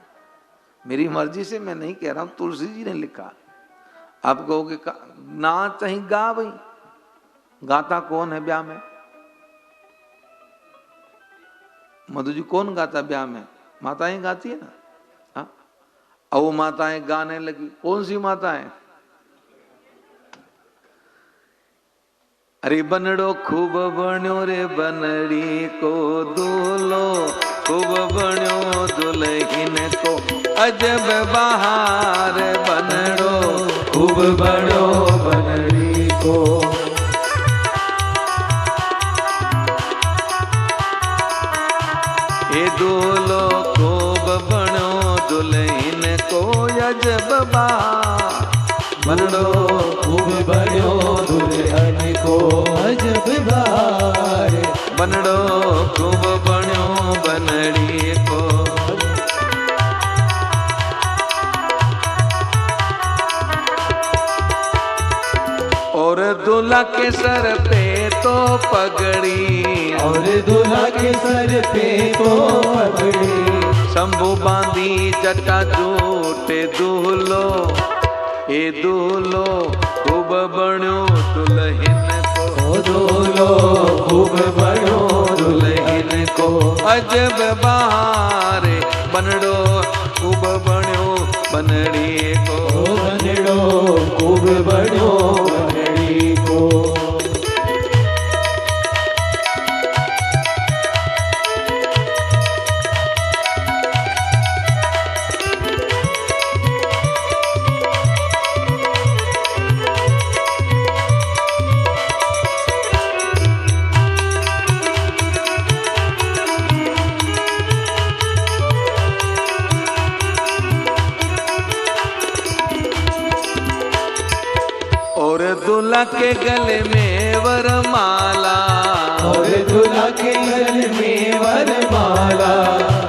मेरी मर्जी से मैं नहीं कह रहा हूं, तुलसी जी ने लिखा। आप कहोगे नाच ही गा भाई, गाता कौन है ब्याह में? मधु जी कौन गाता ब्याह में? माताएं गाती है ना। हाँ, अब वो माताएं गाने लगी। कौन सी माताएं? अरे बनड़ो खूब बण्यो रे बनड़ी को दूलो, खूब बण्यो दुल्हन को अजब बहार। बनड़ो खूब बण्यो बनड़ी को, ए दूलो खूब बण्यो दुल्हन को अजब बहार। बनड़ो खूब बण्यो दुल्हन को अजब बहार। बनड़ो खूब बण्यो बनड़ी को, और दूल्हा के सर पे तो पगड़ी, और दूल्हा के सर पे तो पगड़ी। शंभू बांधी जटा जूटे दूल्हो, ए दूल्हो खूब बण्यो दुल्हन को। ओ दूल्हो खूब बण्यो दुल्हन को अजब बहार। बनड़ो खूब बण्यो बनड़ी को, बनड़ो खूब बण्यो बनड़ी को। दूल्हा के गले में वरमाला, और दूल्हा के गले में वरमाला,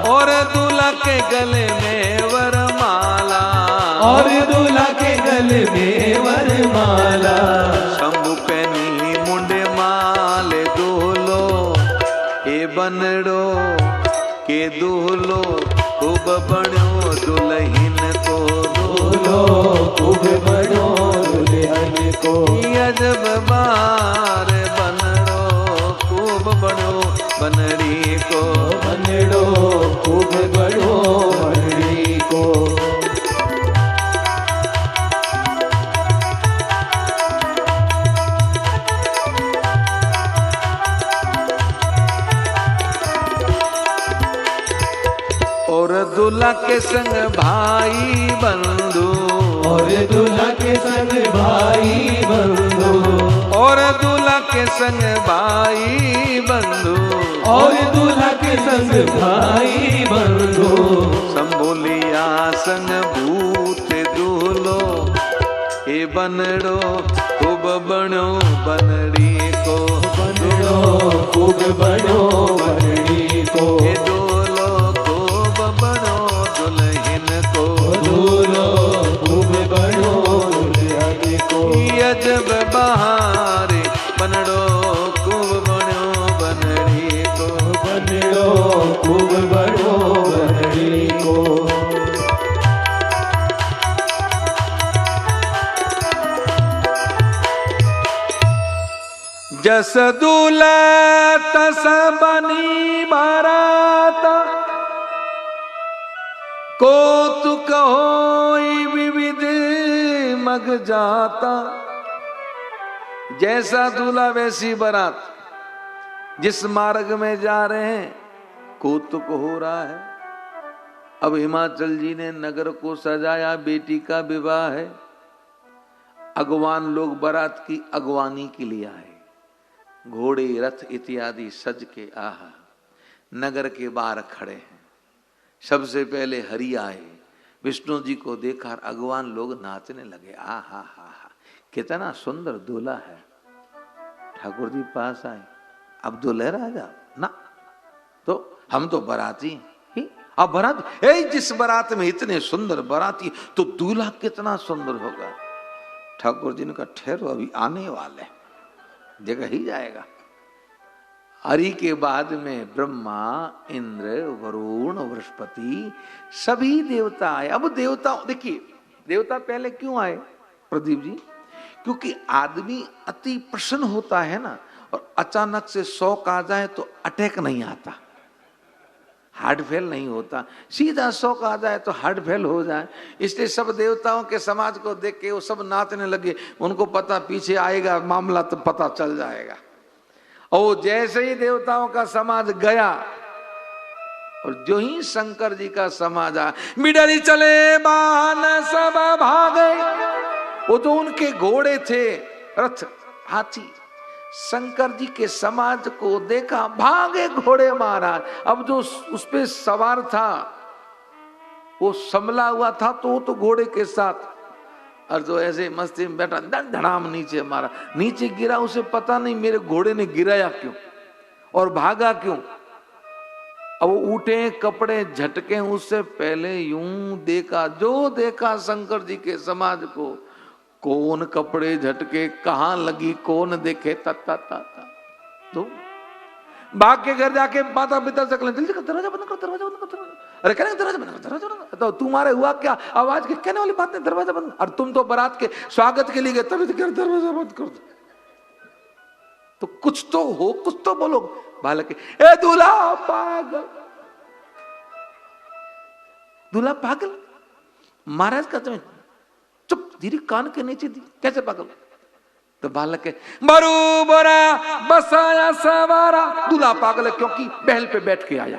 और दूल्हा के गले में वरमाला, और दूल्हा के गले में वरमाला। शंभू पैनी मुंडे माले दूल्हो, ए बनड़ो के दूल्हो खूब बण्यो दुल्हन को। दूल्हो खूब बण्यो दुल्हन को अजब बहार। बनड़ो खूब बण्यो बनड़ी को, बनड़ो खूब बण्यो बनड़ी को। और दूल्हा के संग भाई बंधु, और दूल्हा के संग भाई बंधु, और दूल्हा के संग भाई बंधु, और दूल्हा के संग भाई बंधु। संबोलिया संग भूत दूल्हो, ए बनड़ो खूब बण्यो बनड़ी को। बनड़ो खूब बण्यो बनड़ी को, ए दूल्हो खूब बण्यो दुल्हन को। दूल्हो खूब बण्यो दुल्हन को अजब जस दूल्हा तस बनी बारात, कौतुक होई विविध मग जाता। जैसा दूल्हा वैसी बारात, जिस मार्ग में जा रहे हैं कौतुक हो रहा है। अब हिमाचल जी ने नगर को सजाया, बेटी का विवाह है। अगवान लोग बारात की अगवानी के लिए आए, घोड़े रथ इत्यादि सज के आहा नगर के बाहर खड़े हैं। सबसे पहले हरि आए, विष्णु जी को देखा, अगवान लोग नाचने लगे। आहा हा कितना सुंदर दूल्हा है। ठाकुर जी पास आए, अब दूल्हे राजा ना, तो हम तो बाराती ही। अब बारात, जिस बारात में इतने सुंदर बाराती, तो दूल्हा कितना सुंदर होगा। ठाकुर जी ने कहा ठहरो, अभी आने वाले, जगह ही जाएगा। हरि के बाद में ब्रह्मा, इंद्र, वरुण, बृहस्पति सभी देवता आए। अब देवता देखिए, देवता पहले क्यों आए प्रदीप जी? क्योंकि आदमी अति प्रसन्न होता है ना, और अचानक से शौक आ जाए तो अटैक नहीं आता, हार्ट फेल नहीं होता। सीधा शौक आ जाए तो हार्ट फेल हो जाए। इसलिए सब देवताओं के समाज को देख के वो सब नाचने लगे। उनको पता पीछे आएगा मामला तो पता चल जाएगा। और जैसे ही देवताओं का समाज गया, और जो ही शंकर जी का समाज आया, मिडरी चले बान सब भागे। वो जो उनके घोड़े थे, रथ, हाथी, शंकर जी के समाज को देखा, भागे घोड़े महाराज। अब जो उस पे सवार था वो संभला हुआ था, तो वो तो घोड़े के साथ, और जो ऐसे मस्ती में बैठा धड़ाम नीचे मारा, नीचे गिरा। उसे पता नहीं मेरे घोड़े ने गिराया क्यों और भागा क्यों। अब वो उठे, कपड़े झटके, उससे पहले यूं देखा, जो देखा शंकर जी के समाज को, कौन कपड़े झटके कहां लगी, कौन देखे, ता तो भाग के घर जाके माता पिता से कहने, जल्दी दरवाजा बंद करो, दरवाजा बंद करो। अरे कहने दरवाजा बंद करो, दरवाजा बंद करो। तो तुम्हारे हुआ क्या, आवाज के कहने वाली बात नहीं, दरवाजा बंद। और तुम तो बारात के स्वागत के लिए गए, तभी तो दरवाजा बंद कर दो। तो कुछ तो हो, कुछ तो बोलो। बालक, ए दूल्हा पागल, दूल्हा पागल। महाराज का तुम्हें चुप, धीरे कान के नीचे दी, कैसे पागल? तो बालक है, बरू बोरा बसाया सवारा। दूल्हा पागल है क्योंकि महल पे बैठ के आया।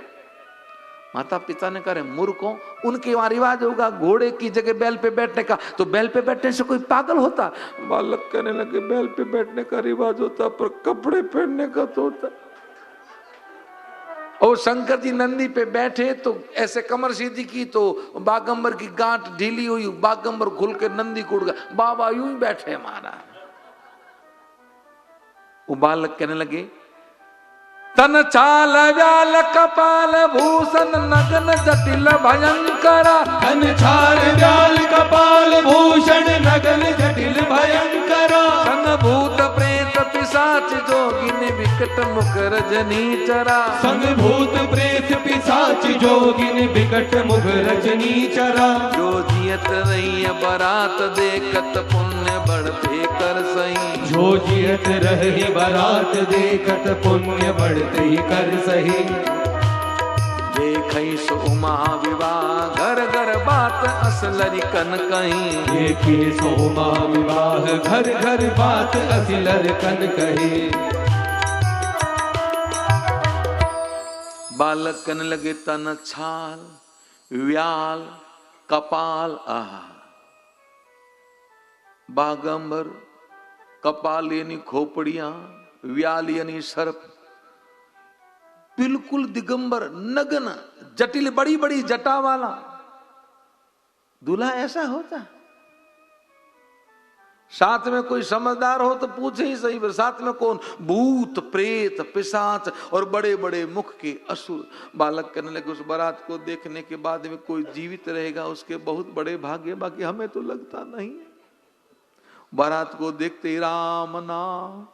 माता पिता ने कहा मूर्खों, उनके वहां रिवाज होगा घोड़े की जगह बैल पे बैठने का, तो बैल पे बैठने से कोई पागल होता? बालक कहने लगे, बैल पे बैठने का रिवाज होता, पर कपड़े पहनने का तो होता। और शंकर जी नंदी पे बैठे तो ऐसे कमर सीधी की, तो बागंबर की गांठ ढीली हुई, बागंबर खुल के नंदी को उड़ गया। बाबा यूं ही बैठे हमारा। वो बालक कहने लगे, तन चाल व्याल कपाल भूषण नगन जटिल भयंकरा। तन चाल व्याल कपाल भूषण नगन जटिल भयंकरा। संग भूत प्रेत पिशाच जोगिनी विकट मुख रजनी चरा। संग भूत प्रेत पिशाच जोगिनी विकट मुख रजनी चरा। जो जियत रही बारात देखत पुण्य बढ़ते कर सही। जो जियत रही बारात देखत पुण्य बढ़ते कर सही। देखई सो उमा विवाह घर घर बात असलरी कन कहीं। देखी सो उमा विवाह घर घर बात असलर कन कही। बालक कहने लगे, तन छाल व्याल कपाल आहा। बागंबर, कपाल यानी खोपड़ियां, व्याल यानी सर्प, बिल्कुल दिगंबर, नग्न, जटिल, बड़ी बड़ी जटा वाला दूल्हा ऐसा होता। साथ में कोई समझदार हो तो पूछे ही सही, साथ में कौन? भूत प्रेत पिशाच और बड़े बड़े मुख के असुर। बालक कहने लगे, उस बारात को देखने के बाद में कोई जीवित रहेगा उसके बहुत बड़े भाग्य, बाकी हमें तो लगता नहीं। बारात को देखते ही राम नाम,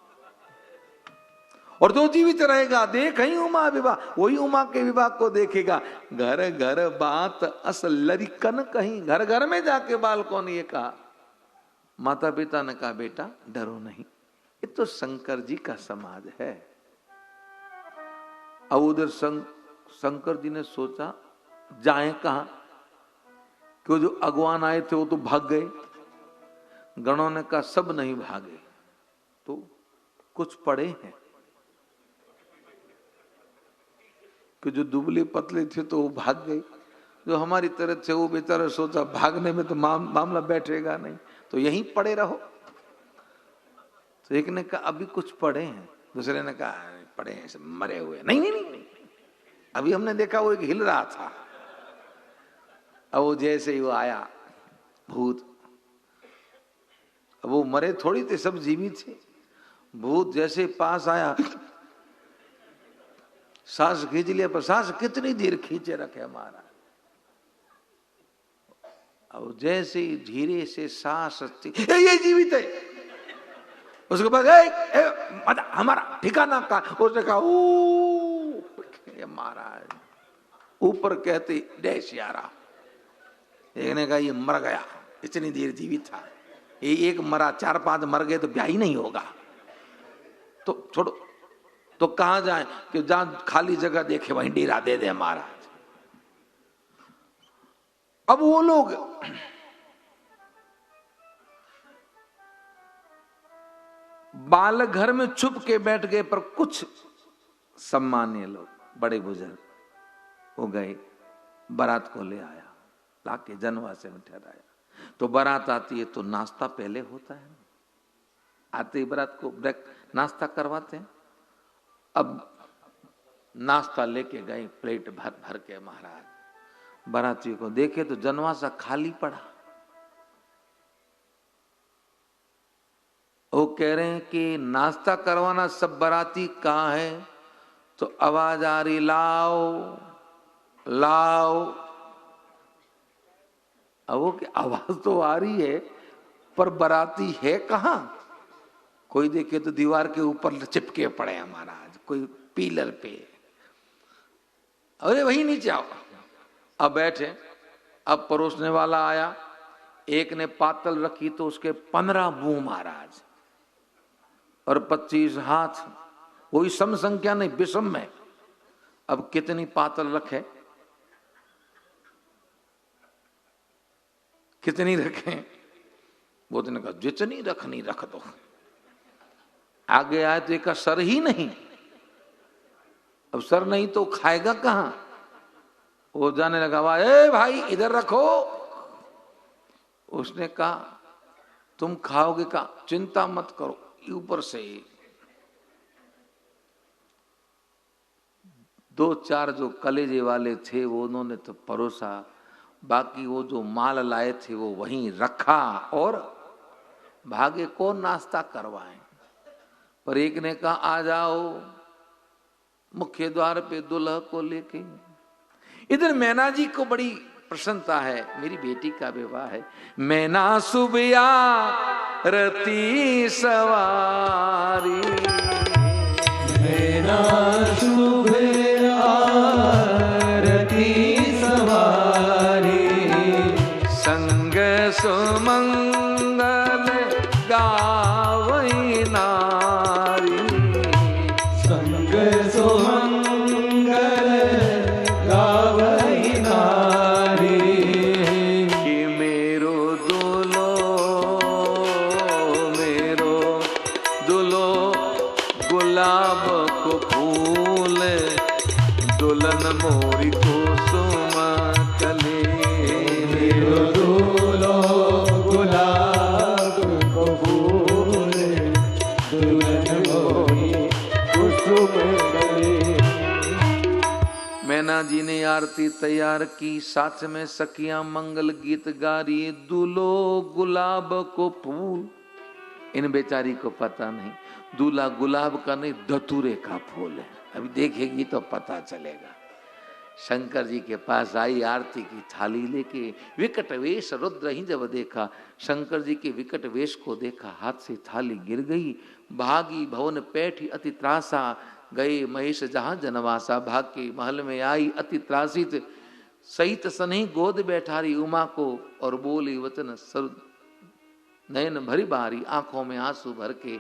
और जो जीवित रहेगा देख ही उमा विवाह, वही उमा के विवाह को देखेगा। घर घर बात असलरी कन कहीं। घर घर में जाके बालकों ने ये कहा। माता पिता ने कहा, बेटा डरो नहीं, ये तो शंकर जी का समाज है। अब उधर शंकर जी ने सोचा जाएं कहां, क्यों जो अगवान आए थे वो तो भाग गए। गणों ने कहा सब नहीं भागे, तो कुछ पड़े हैं कि जो दुबले पतले थे तो वो भाग गए, जो हमारी तरह थे वो बेचारा सोचा भागने में तो मामला बैठेगा नहीं, तो यहीं पड़े रहो। तो एक ने कहा अभी कुछ पड़े हैं, दूसरे ने कहा पड़े हैं सब मरे हुए। नहीं नहीं नहीं, नहीं। अभी हमने देखा वो एक हिल रहा था। अब वो जैसे ही वो आया भूत, अब वो मरे थोड़ी थे, सब जीवित थे। भूत जैसे पास आया, सांस खींच लिया, पर सांस कितनी देर खींचे रखे हमारा। अब जैसे ही धीरे से सांस ये जीवित है, उसके बाद हमारा ठिकाना का, उसने कहा महाराज ऊपर कहते डैश यारा। एक ने कहा ये मर गया, इतनी देर जीवित था। ये एक मरा, 4-5 मर गए तो ब्याह ही नहीं होगा, तो छोड़ो। तो कहां जाए कि जहां खाली जगह देखे वहीं डेरा दे दे महाराज। अब वो लोग बालक घर में छुप के बैठ गए, पर कुछ सम्मानीय लोग बड़े बुजुर्ग वो गए, बारात को ले आया, लाके जनवासे में ठहराया। तो बारात आती है तो नाश्ता पहले होता है, आते ही बारात को नाश्ता करवाते हैं। अब नाश्ता लेके गए प्लेट भर भर के महाराज। बारातियों को देखे तो जनवासा खाली पड़ा। वो कह रहे हैं कि नाश्ता करवाना सब बाराती कहाँ है, तो आवाज आ रही लाओ लाओ। अब वो की आवाज तो आ रही है, पर बाराती है कहाँ। कोई देखे तो दीवार के ऊपर चिपके पड़े हैं महाराज, कोई पीलर पे। अरे वही नीचे आओ। अब बैठे, अब परोसने वाला आया, एक ने पातल रखी तो उसके 15 मुंह महाराज, और 25 हाथ। वही सम संख्या नहीं, विषम में। अब कितनी पातल रखे, कितनी रखें। वो तो ने कहा जितनी रखनी रख दो। आगे आए तो एक सर ही नहीं। अब सर नहीं तो खाएगा कहां। वो जाने लगा, वाह ए भाई इधर रखो। उसने कहा तुम खाओगे का, चिंता मत करो। ऊपर से 2-4 जो कलेजे वाले थे वो उन्होंने तो परोसा, बाकी वो जो माल लाए थे वो वहीं रखा और भागे को नाश्ता करवाएं। पर एक ने कहा आ जाओ मुख्य द्वार पे दुल्हा को लेके। इधर मैना जी को बड़ी प्रसन्नता है, मेरी बेटी का विवाह है। मैना सुबिया रती सवारी, मैना सुबिया रती सवारी, संग सुमंगल गावई नारी, संग सुमंगल गावई नारी। कि मेरो दुलो गुलाब को फूल, दुल्हन मोरी कुसुम कली। मेरो दुलो गुलाब को फूल, दुल्हन मोरी कुसुम कली। मैना जी ने आरती तैयार की, साथ में सखियां मंगल गीत गा रही। दूल्हो गुलाब को फूल, इन बेचारी को पता नहीं दूल्हा गुलाब का नहीं धतूरे का फूल है। अभी देखेगी तो पता चलेगा। शंकर जी के पास आई आरती की थाली लेके। विकट वेश रुद्र ही जब देखा, शंकर जी के विकट वेश को देखा, हाथ से थाली गिर गई। भागी भवन पैठी अति त्रासा, गए महेश जहां जनवासा। भाग के महल में आई अति त्रासित, सहित सनही गोद बैठारी उमा को, और बोली वचन सर नयन भरी बारी, आंखों में आंसू भर के।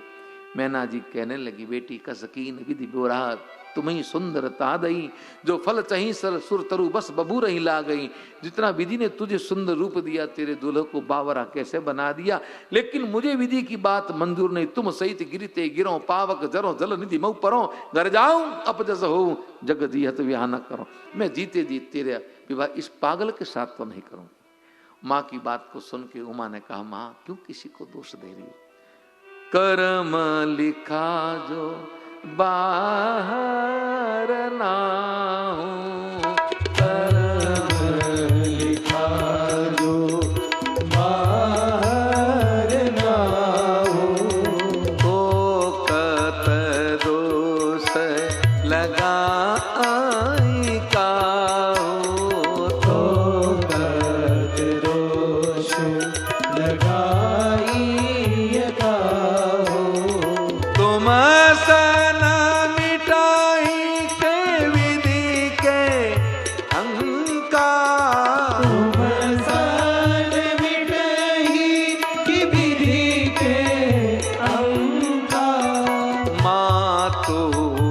मैना जी कहने लगी, बेटी कसकीन विधि बोरा तुम्ही सुंदरता दई, जो फल चही सर सुर तरु बस बबू रही ला गई। जितना विधि ने तुझे सुंदर रूप दिया, तेरे दुल्हे को बावरा कैसे बना दिया। लेकिन मुझे विधि की बात मंजूर नहीं, तुम सहित गिरते गिरो पावक जरो जल निधि मऊ परो, घर जाऊं अपजस हो जग जीहत विवाह न करो। मैं जीते जी तेरे विवाह इस पागल के साथ तो नहीं करूं। माँ की बात को सुन के उमा ने कहा, माँ क्यों किसी को दोष दे रही हो, कर्म लिखा जो बाहर ना हो, कर्म लिखा जो बाहर ना हो, तो कत दोष लगाई का हो, तो कत दोष लगाई का हो। तुम सन मिटाई के विधि के अहंकार, तुम सन मिटाई की विधि के अहंकार। माँ तो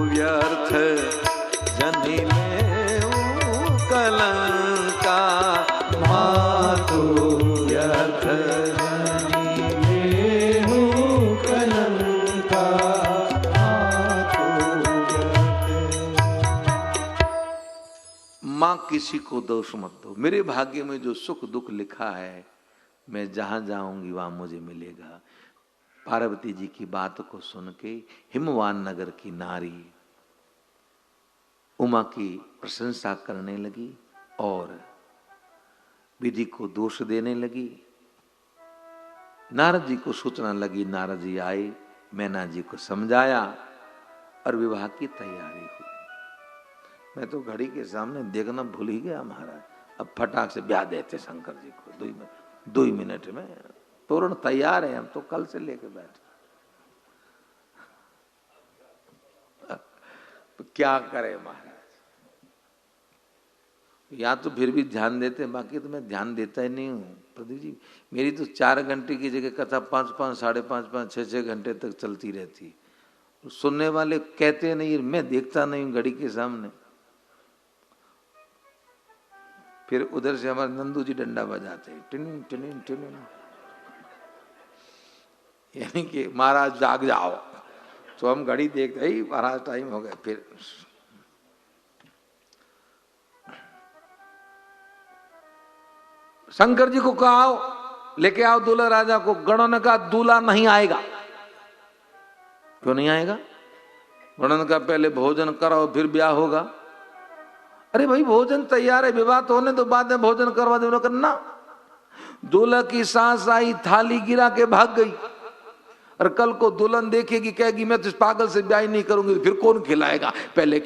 व्यर्थ जनि लेऊ कलंका, माँ तो व्यर्थ जनि लेऊ कलंका। माँ किसी को दोष मत दो, मेरे भाग्य में जो सुख दुख लिखा है मैं जहां जाऊंगी वहां मुझे मिलेगा। पार्वती जी की बात को सुन के हिमवान नगर की नारी उमा की प्रशंसा करने लगी और विधि को दोष देने लगी। नारद जी को सूचना लगी, नारद जी आए, मैना जी को समझाया और विवाह की तैयारी हुई। मैं तो घड़ी के सामने देखना भूल ही गया महाराज। अब फटाक से ब्याह देते शंकर जी को, 2 मिनट में तोरण तैयार है, हम तो कल से लेके बैठे। तो क्या करे महाराज, या तो फिर भी ध्यान देते, बाकी तो मैं ध्यान देता ही नहीं हूँ प्रदीप जी। मेरी तो 4 घंटे की जगह कथा 5-5, 5.5, 6-6 घंटे तक चलती रहती। सुनने वाले कहते नहीं, मैं देखता नहीं हूँ घड़ी के सामने। फिर उधर से हमारे नंदू जी डंडा बजाते, टिनिन टिनिन टिनिन, यानी कि महाराज जाग जाओ। तो हम घड़ी देखते ही महाराज टाइम हो गया। फिर शंकर जी को कहा लेके आओ दूल्हा राजा को। गणों ने कहा दूल्हा नहीं आएगा। क्यों नहीं आएगा? गणों ने कहा पहले भोजन कराओ फिर ब्याह होगा। अरे भाई भोजन तैयार है, विवाह तो होने तो बाद में भोजन करवा दे करना। दूल्हा की सास आई, थाली गिरा के भाग गई। और कल को दुल्हन देखेगी, कहेगी मैं तो इस पागल से ब्याह नहीं करूंगी, फिर कौन खिलाएगा? पहले